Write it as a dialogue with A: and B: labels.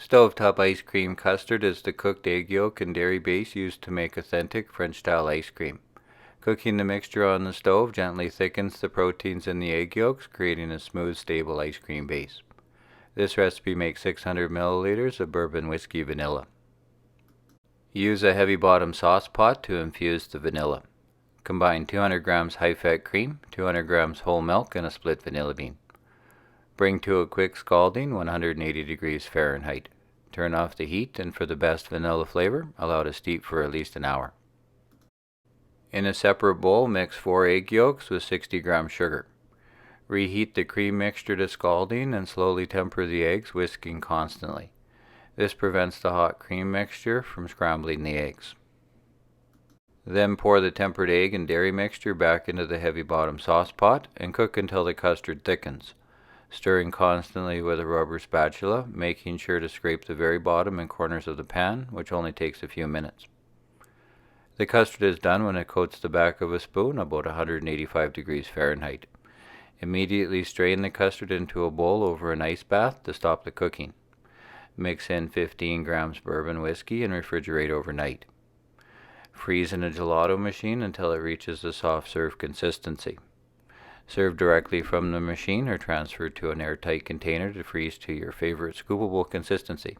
A: Stovetop ice cream custard is the cooked egg yolk and dairy base used to make authentic French-style ice cream. Cooking the mixture on the stove gently thickens the proteins in the egg yolks, creating a smooth, stable ice cream base. This recipe makes 600 milliliters of bourbon whiskey vanilla. Use a heavy bottom sauce pot to infuse the vanilla. Combine 200 grams high-fat cream, 200 grams whole milk, and a split vanilla bean. Bring to a quick scalding 180 degrees Fahrenheit. Turn off the heat, and for the best vanilla flavor, allow to steep for at least an hour. In a separate bowl, mix 4 egg yolks with 60 grams sugar. Reheat the cream mixture to scalding and slowly temper the eggs, whisking constantly. This prevents the hot cream mixture from scrambling the eggs. Then pour the tempered egg and dairy mixture back into the heavy bottom sauce pot and cook until the custard thickens, stirring constantly with a rubber spatula, making sure to scrape the very bottom and corners of the pan, which only takes a few minutes. The custard is done when it coats the back of a spoon about 185 degrees Fahrenheit. Immediately strain the custard into a bowl over an ice bath to stop the cooking. Mix in 15 grams bourbon whiskey and refrigerate overnight. Freeze in a gelato machine until it reaches a soft serve consistency. Serve directly from the machine or transfer to an airtight container to freeze to your favorite scoopable consistency.